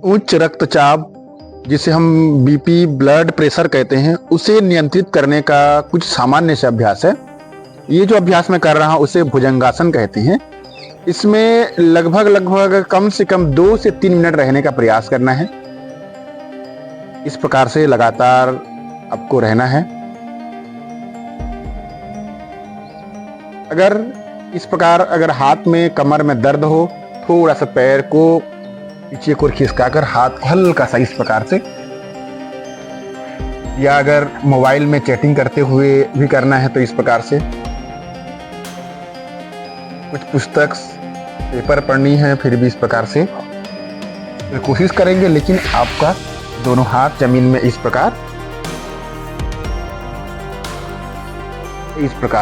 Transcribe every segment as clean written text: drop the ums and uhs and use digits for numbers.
उच्च रक्तचाप, जिसे हम बीपी ब्लड प्रेशर कहते हैं, उसे नियंत्रित करने का कुछ सामान्य से अभ्यास है। ये जो अभ्यास मैं कर रहा हूँ उसे भुजंगासन कहते हैं। इसमें लगभग कम से कम 2 से 3 मिनट रहने का प्रयास करना है। इस प्रकार से लगातार आपको रहना है। अगर इस प्रकार अगर हाथ में कमर में दर्द हो, थोड़ा सा पैर को पीछे को खिसकाकर हाथ को हल्का सा इस प्रकार से, या अगर मोबाइल में चैटिंग करते हुए भी करना है तो इस प्रकार से, कुछ पुस्तक पेपर पढ़नी है फिर भी इस प्रकार से तो कोशिश करेंगे। लेकिन आपका दोनों हाथ जमीन में इस प्रकार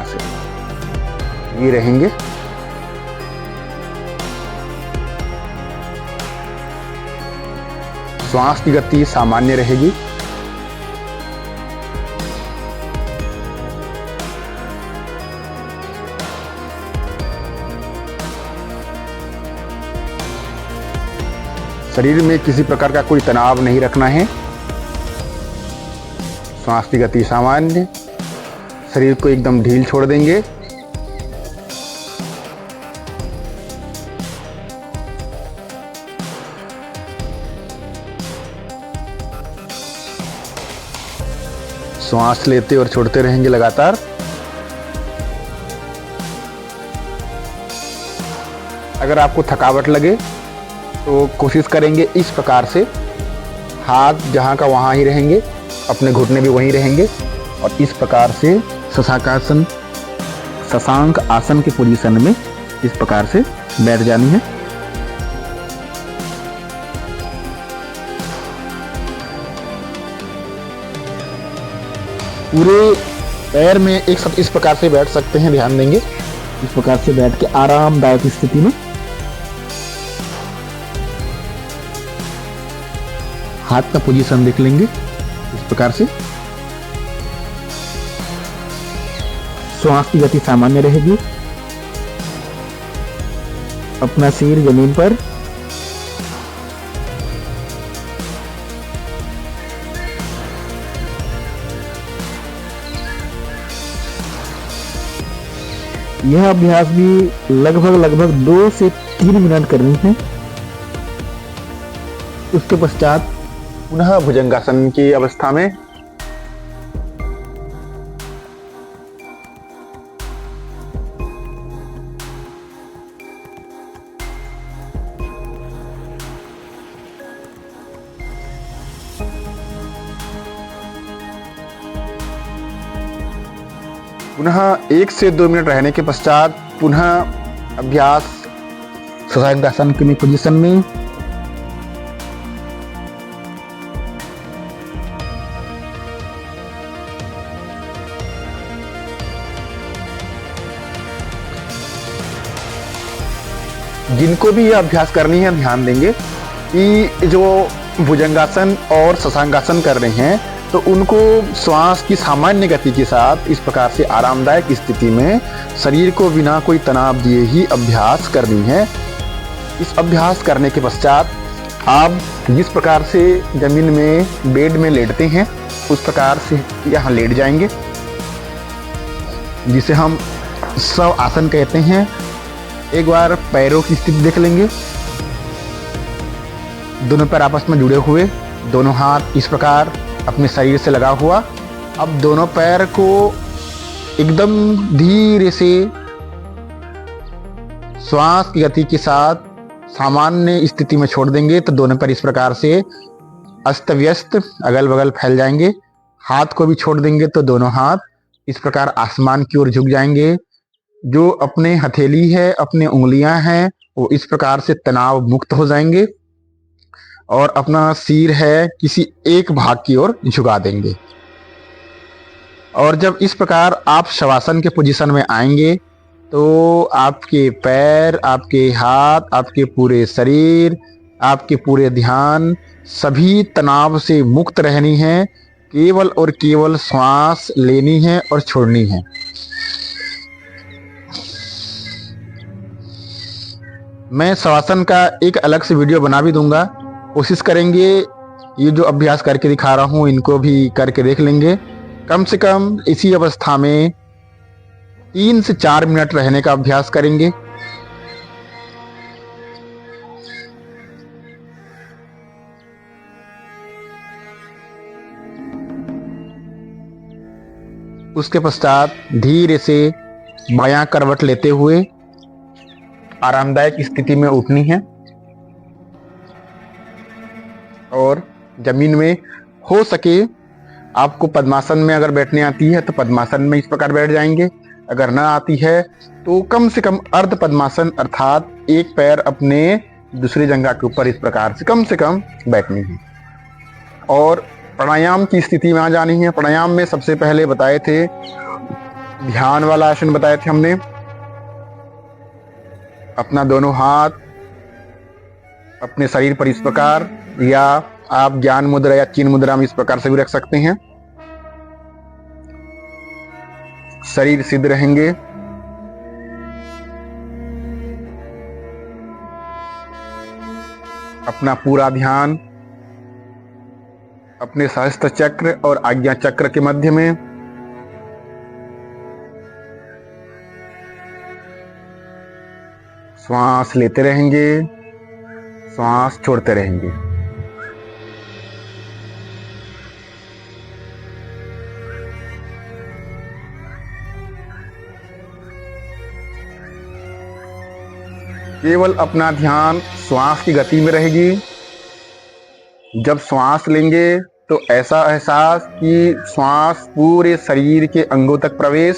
से ये रहेंगे। श्वास की गति सामान्य रहेगी। शरीर में किसी प्रकार का कोई तनाव नहीं रखना है। श्वास की गति सामान्य, शरीर को एकदम ढील छोड़ देंगे। श्वास लेते और छोड़ते रहेंगे लगातार। अगर आपको थकावट लगे तो कोशिश करेंगे इस प्रकार से, हाथ जहां का वहां ही रहेंगे, अपने घुटने भी वहीं रहेंगे और इस प्रकार से शशांक आसन की पोजीशन में इस प्रकार से बैठ जानी है। पूरे पैर में एक साथ इस प्रकार से बैठ सकते हैं, ध्यान देंगे। इस प्रकार से बैठ के आरामदायक स्थिति में हाथ का पोजीशन देख लेंगे इस प्रकार से। श्वास की गति सामान्य रहेगी। अपना सिर जमीन पर, यह अभ्यास भी लगभग 2 से 3 मिनट करनी है। उसके पश्चात पुनः भुजंगासन की अवस्था में पुनः 1 से 2 मिनट रहने के पश्चात पुनः अभ्यास शशांकासन की पोजीशन में। जिनको भी यह अभ्यास करनी है ध्यान देंगे कि जो भुजंगासन और शशांकासन कर रहे हैं तो उनको श्वास की सामान्य गति के साथ इस प्रकार से आरामदायक स्थिति में शरीर को बिना कोई तनाव दिए ही अभ्यास करनी है। इस अभ्यास करने के पश्चात आप जिस प्रकार से जमीन में बेड में लेटते हैं उस प्रकार से यहाँ लेट जाएंगे, जिसे हम शव आसन कहते हैं। एक बार पैरों की स्थिति देख लेंगे, दोनों पैर आपस में जुड़े हुए, दोनों हाथ इस प्रकार अपने शरीर से लगा हुआ। अब दोनों पैर को एकदम धीरे से श्वास की गति के साथ सामान्य स्थिति में छोड़ देंगे तो दोनों पैर इस प्रकार से अस्त व्यस्त अगल बगल फैल जाएंगे। हाथ को भी छोड़ देंगे तो दोनों हाथ इस प्रकार आसमान की ओर झुक जाएंगे। जो अपने हथेली है, अपने उंगलियां हैं, वो इस प्रकार से तनाव मुक्त हो जाएंगे और अपना सिर है किसी एक भाग की ओर झुका देंगे। और जब इस प्रकार आप शवासन के पोजीशन में आएंगे तो आपके पैर, आपके हाथ, आपके पूरे शरीर, आपके पूरे ध्यान सभी तनाव से मुक्त रहनी है। केवल और केवल श्वास लेनी है और छोड़नी है। मैं शवासन का एक अलग से वीडियो बना भी दूंगा, कोशिश करेंगे ये जो अभ्यास करके दिखा रहा हूँ इनको भी करके देख लेंगे। कम से कम इसी अवस्था में 3 से 4 मिनट रहने का अभ्यास करेंगे। उसके पश्चात धीरे से बायां करवट लेते हुए आरामदायक स्थिति में उठनी है और जमीन में हो सके आपको पद्मासन में अगर बैठने आती है तो पद्मासन में इस प्रकार बैठ जाएंगे। अगर ना आती है तो कम से कम अर्ध पद्मासन अर्थात एक पैर अपने दूसरे जंघा के ऊपर इस प्रकार से कम बैठनी है और प्राणायाम की स्थिति में आ जानी है। प्राणायाम में सबसे पहले बताए थे ध्यान वाला आसन बताए थे हमने। अपना दोनों हाथ अपने शरीर पर इस प्रकार, या आप ज्ञान मुद्रा या चिन्ह मुद्रा में इस प्रकार से भी रख सकते हैं। शरीर सिद्ध रहेंगे। अपना पूरा ध्यान अपने सहस्त्र चक्र और आज्ञा चक्र के मध्य में। श्वास लेते रहेंगे, श्वास छोड़ते रहेंगे। केवल अपना ध्यान श्वास की गति में रहेगी। जब श्वास लेंगे तो ऐसा एहसास कि श्वास पूरे शरीर के अंगों तक प्रवेश,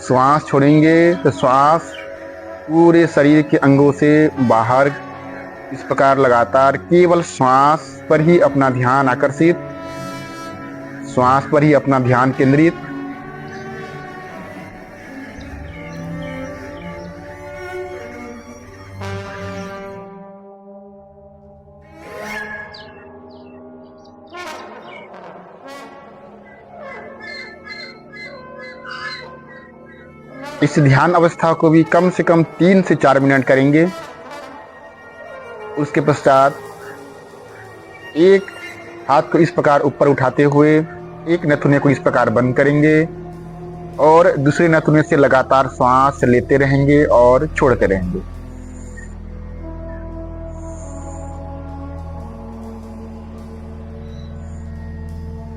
श्वास छोड़ेंगे तो श्वास पूरे शरीर के अंगों से बाहर। इस प्रकार लगातार केवल श्वास पर ही अपना ध्यान आकर्षित, श्वास पर ही अपना ध्यान केंद्रित। इस ध्यान अवस्था को भी कम से कम 3 से 4 मिनट करेंगे। उसके पश्चात एक हाथ को इस प्रकार ऊपर उठाते हुए एक नथुने को इस प्रकार बंद करेंगे और दूसरे नथुने से लगातार श्वास लेते रहेंगे और छोड़ते रहेंगे।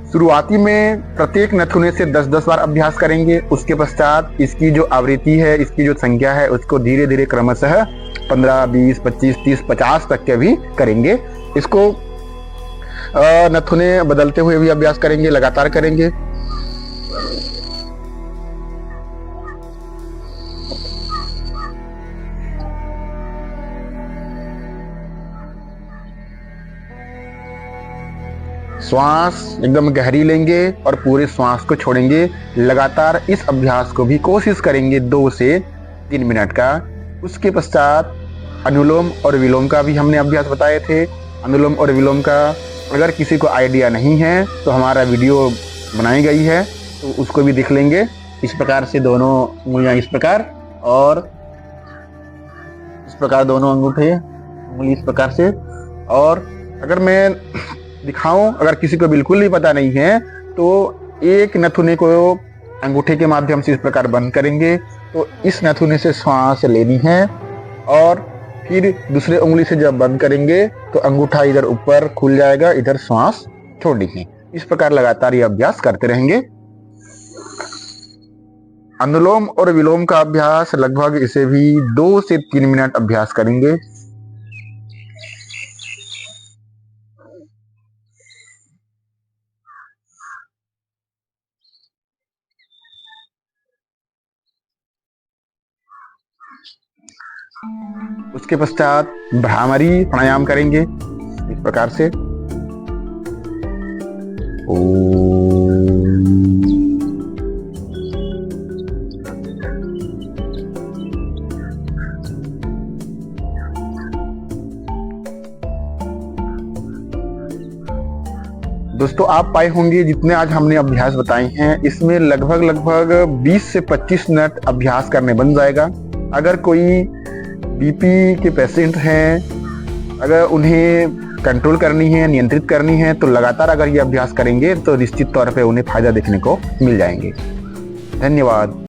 शुरुआती में प्रत्येक नथुने से 10-10 बार अभ्यास करेंगे। उसके पश्चात इसकी जो आवृत्ति है, इसकी जो संख्या है, उसको धीरे धीरे क्रमशः 15, 20, 25, 30, 50 तक के भी करेंगे। इसको नथुने बदलते हुए भी अभ्यास करेंगे, लगातार करेंगे। श्वास एकदम गहरी लेंगे और पूरे श्वास को छोड़ेंगे। लगातार इस अभ्यास को भी कोशिश करेंगे 2 से 3 मिनट का। उसके पश्चात अनुलोम और विलोम का भी हमने अभ्यास बताए थे। अनुलोम और विलोम का अगर किसी को आइडिया नहीं है तो हमारा वीडियो बनाई गई है, तो उसको भी देख लेंगे। इस प्रकार से दोनों उंगलियां इस प्रकार और इस प्रकार, दोनों अंगूठे उंगली इस प्रकार से। और अगर मैं दिखाऊं, अगर किसी को बिल्कुल ही पता नहीं है तो एक नथुने को अंगूठे के माध्यम से इस प्रकार बंद करेंगे। तो इस नथुने से श्वास लेनी है और फिर दूसरे उंगली से जब बंद करेंगे तो अंगूठा इधर ऊपर खुल जाएगा, इधर श्वास छोड़नी है। इस प्रकार लगातार ये अभ्यास करते रहेंगे। अनुलोम और विलोम का अभ्यास लगभग इसे भी 2 से 3 मिनट अभ्यास करेंगे। उसके पश्चात भ्रामरी प्राणायाम करेंगे इस प्रकार से। दोस्तों, आप पाए होंगे जितने आज हमने अभ्यास बताए हैं, इसमें लगभग 20 से 25 मिनट अभ्यास करने बन जाएगा। अगर कोई बीपी के पेशेंट हैं अगर उन्हें कंट्रोल करनी है, नियंत्रित करनी है, तो लगातार अगर ये अभ्यास करेंगे तो निश्चित तौर पे उन्हें फ़ायदा देखने को मिल जाएंगे। धन्यवाद।